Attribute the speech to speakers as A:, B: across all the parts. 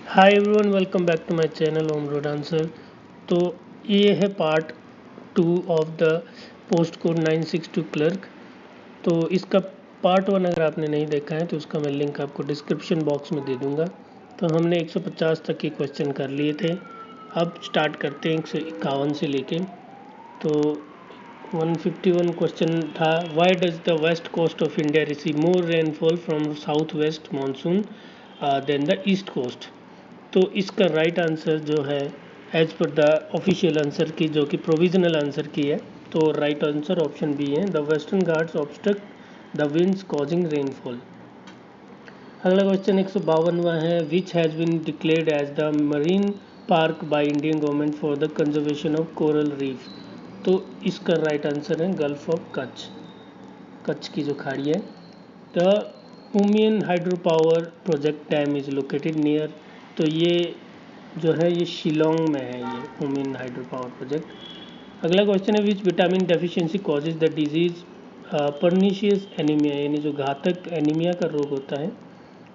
A: Hi everyone, welcome back to my channel home road answer. तो ये है part 2 of the post code 962 clerk. तो इसका part 1 अगर आपने नहीं देखा है तो उसका मैं लिंक आपको डिस्क्रिप्शन बॉक्स में दे दूंगा। तो हमने 150 तक के क्वेश्चन कर लिए थे। अब स्टार्ट करते हैं 151 से लेके। तो 151 क्वेश्चन था, why does the west coast of India receive more rainfall from south west monsoon than the east coast. तो इसका राइट आंसर जो है as per the official answer की, जो कि प्रोविजनल आंसर की है, तो राइट आंसर ऑप्शन बी है, the western Ghats obstruct the winds causing rainfall. अगला क्वेश्चन 152वां है, which has been declared as the marine park by Indian government for the conservation of coral reef. तो इसका right answer है gulf of Kutch, Kutch की जो खाड़ी है। The Umiam hydro power project dam is located near. तो ये जो है ये शिलोंग में है, ये उमियन हाइड्रो पावर प्रोजेक्ट। अगला क्वेश्चन है, which vitamin deficiency causes the disease pernicious anaemia, यानी जो घातक एनीमिया का रोग होता है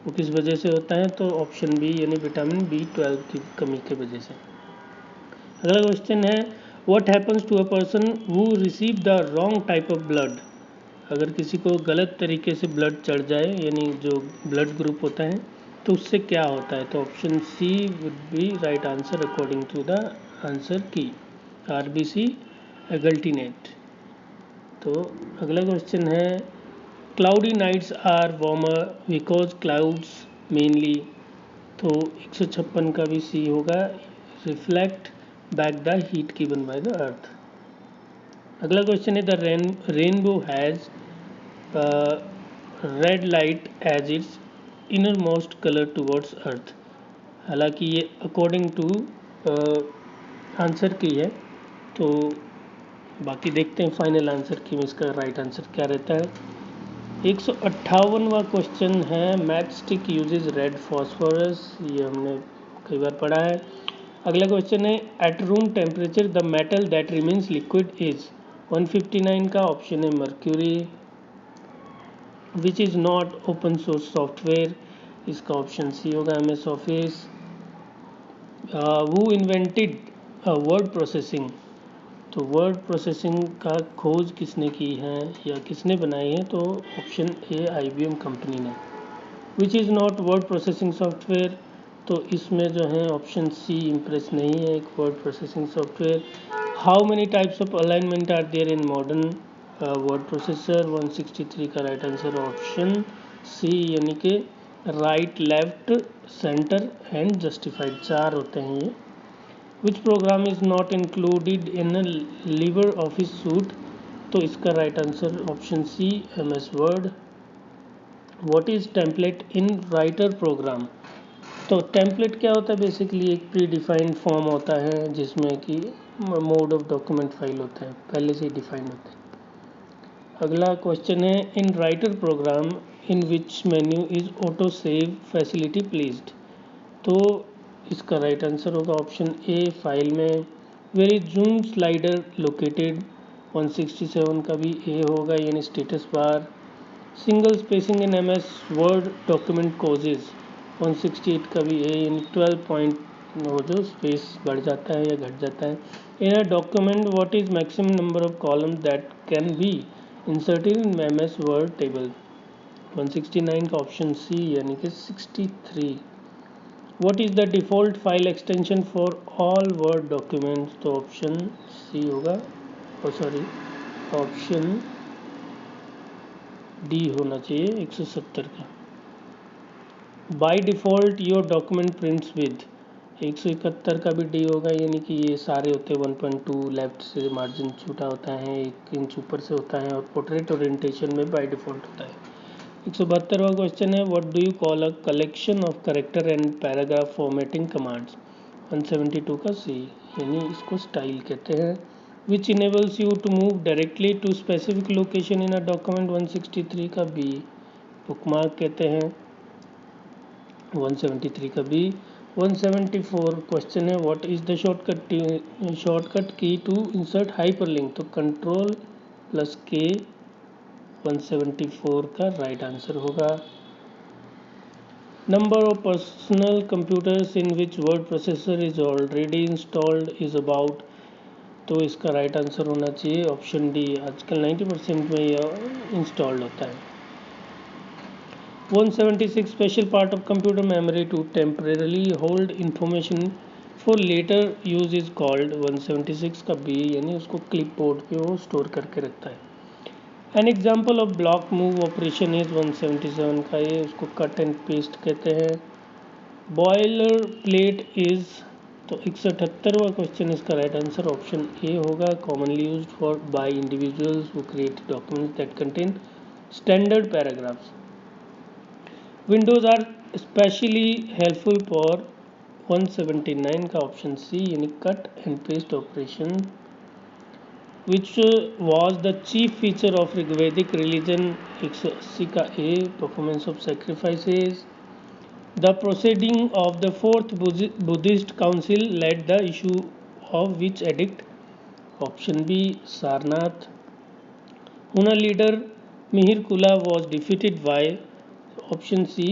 A: वो किस वजह से होता है। तो ऑप्शन बी यानी विटामिन B12 की कमी की वजह से। अगला क्वेश्चन है, what happens to a person who receive the wrong type of blood. अगर किसी को गलत तरीके से ब्लड चढ़ जाए, यानी जो ब्लड ग्रुप होता है, तो उससे क्या होता है। तो option C would be right answer according to the answer key, RBC agglutinate. तो अगला क्वेश्चन है, cloudy nights are warmer because clouds mainly. तो 156 का भी सी होगा, reflect back the heat given by the earth. अगला क्वेश्चन है, the rainbow has red light as its inner most colour towards earth. हालांकि ये अकॉर्डिंग टू आंसर की है, तो बाकी देखते हैं फाइनल आंसर की में इसका राइट आंसर क्या रहता है। 158वां क्वेश्चन है, matchstick uses red phosphorus. ये हमने कई बार पढ़ा है। अगला क्वेश्चन है, at room temperature the metal that remains liquid is. 159 का ऑप्शन है mercury. Which is not open source software, इसका ऑप्शन सी होगा MS ऑफिस। वो इन्वेंटेड वर्ड प्रोसेसिंग। तो वर्ड प्रोसेसिंग का खोज किसने की है या किसने बनाई है, तो ऑप्शन ए IBM कंपनी ने। विच is not word processing software, तो इसमें जो है ऑप्शन सी इम्प्रेस नहीं है एक word processing software. How many types of alignment are there in modern word processor. 163 का राइट आंसर ऑप्शन सी, यानी कि right, left, centre and justified, 4 होते हैं ये। Which program is not included in LibreOffice suite. तो इसका right answer option C, MS Word. What is template in Writer program. तो template क्या होता है, बेसिकली एक प्री डिफाइंड फॉर्म होता है जिसमें कि मोड ऑफ डॉक्यूमेंट फाइल होता है, पहले से ही डिफाइंड होता है। अगला क्वेश्चन है, in Writer program in which menu is auto save facility placed. तो इसका राइट आंसर होगा ऑप्शन ए, फाइल में। Where is zoom slider located. 167 का भी ए होगा, यानी status bar. Single spacing in MS Word document causes. 168 का भी ए, यानी 12 पॉइंट वो जो स्पेस बढ़ जाता है या घट जाता है। In a document what is maximum number of column that can be inserted in MS word table. 169 का ऑप्शन सी, यानी कि 63। What is the default file extension for all word documents. तो ऑप्शन सी होगा, sorry, option D होना चाहिए 170 का। By default your document prints with. 171 का भी डी होगा, यानी कि ये सारे होते हैं 1.2, लेफ्ट से मार्जिन छोटा होता है, 1 इंच ऊपर से होता है, और पोर्ट्रेट ओरिएंटेशन में बाय डिफ़ॉल्ट होता है। 172वां क्वेश्चन है, what do you call a collection of character and paragraph formatting commands. 172 का सी, यानी इसको स्टाइल कहते हैं। Which enables you to move directly to specific location in a document. 163 का बी, बुकमार्क कहते हैं। 173 का बी। 174 क्वेश्चन है, what is the shortcut key to insert hyperlink. तो Ctrl+K 174 का राइट आंसर होगा। Number of personal computers in which word processor is already installed is about. तो इसका राइट आंसर होना चाहिए ऑप्शन डी। आजकल 90% में यह इंस्टॉल्ड होता है। 176 special part of computer memory to temporarily hold information for later use is called. 176 का बी यानी उसको क्लिप बोर्ड पे वो स्टोर करके रखता है। An example of block move operation is 177 का ये उसको कट एंड पेस्ट कहते हैं। बॉयलर प्लेट इज, तो 178वां क्वेश्चन इसका राइट आंसर ऑप्शन ए होगा। Commonly used for by individuals who create documents that contain standard paragraphs. Windows are specially helpful for 179 का ऑप्शन सी यानी cut and paste operation which was the chief feature of Rigvedic religion। 180 का ए performance of sacrifices। The proceeding of the fourth Buddhist council led the issue of which edict। option B Sarnath। Huna leader Mihir Kula was defeated by। option C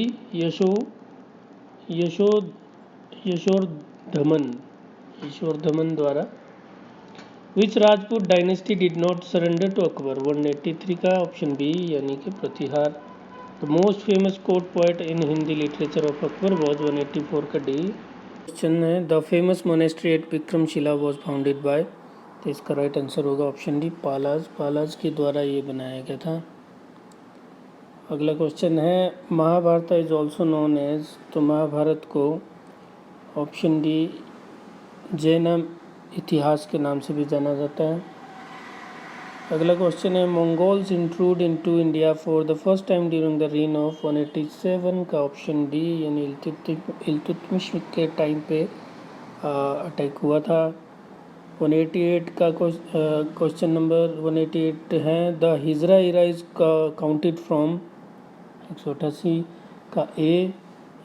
A: Yashodharman द्वारा। Which Rajput dynasty did not surrender to Akbar. 183 का option B यानी कि Pratihara. The most famous court poet in Hindi literature of Akbar was 184 का D. Question है the famous monastery at Vikramshila was founded by. तो इसका right answer होगा option D Palas के द्वारा ये बनाया गया था। अगला क्वेश्चन है Mahabharata is also known as. तो महाभारत को ऑप्शन डी जैन इतिहास के नाम से भी जाना जाता है। अगला क्वेश्चन है Mongols intrude into India for the first time during the reign of 187 का ऑप्शन डी यानी इल्तुतमिश के टाइम पे अटैक हुआ था। 188 का क्वेश्चन नंबर 188 है the Hijra era is counted from. 188 का ए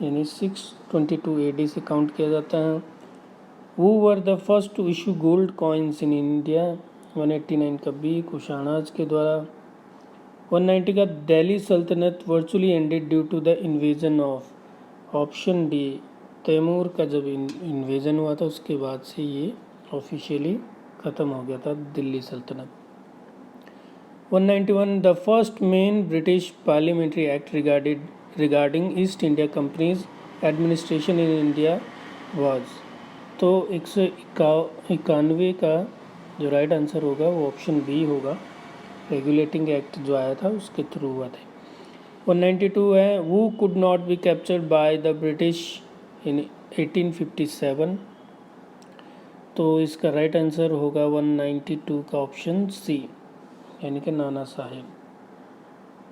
A: यानी 622 AD से काउंट किया जाता है। Who were the first to issue gold coins in India। 189 का बी कुशाणाज के द्वारा। 190 का दिल्ली सल्तनत virtually ended due to the invasion of. Option D Timur का जब इन्वेजन हुआ था उसके बाद से ये ऑफिशियली ख़त्म हो गया था दिल्ली सल्तनत। 191 the first main British parliamentary act regarding East India companies administration in India was. तो 191 का जो राइट आंसर होगा वो ऑप्शन बी होगा। रेगुलेटिंग एक्ट जो आया था उसके थ्रू हुआ था। 192 है who could not be captured by the British in 1857। तो इसका राइट आंसर होगा 192 का ऑप्शन सी यानी कि नाना साहेब।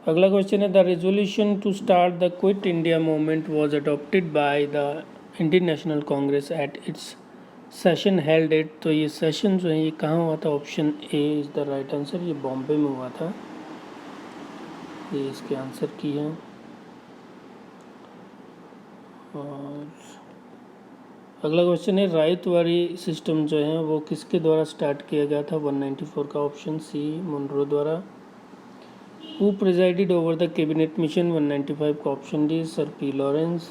A: अगला क्वेश्चन है the resolution to start the quit India movement was adopted by the Indian National Congress at its session held at. तो ये सेशन जो है ये कहाँ हुआ था। Option A is the right answer. ये बॉम्बे में हुआ था। ये इसके आंसर की है। और अगला क्वेश्चन है रायतवाड़ी सिस्टम जो है वो किसके द्वारा स्टार्ट किया गया था। 194 का ऑप्शन सी मुनरो द्वारा। Who presided over the cabinet mission. 195 का option D sir P Lawrence.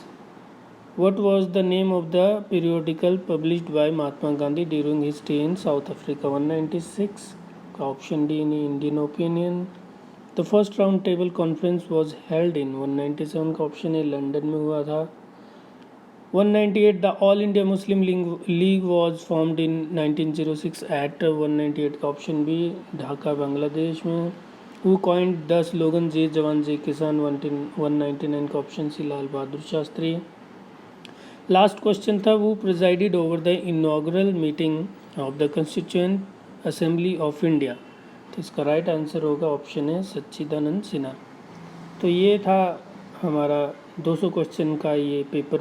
A: What was the name of the periodical published by Mahatma Gandhi during his stay in South Africa। 196 का option D in Indian Opinion। The first round table conference was held in। 197 का option A London में हुआ था। 198 the All India Muslim League was formed in 1906 at। 198 का option B Dhaka Bangladesh में। Who coined the slogan जय जवान जय किसान। 199 का ऑप्शन सी लाल बहादुर शास्त्री। लास्ट क्वेश्चन था वो presided over the inaugural meeting of the constituent assembly of India. तो इसका राइट आंसर होगा ऑप्शन है सच्चिदानंद सिन्हा। तो ये था हमारा 200 क्वेश्चन का ये पेपर।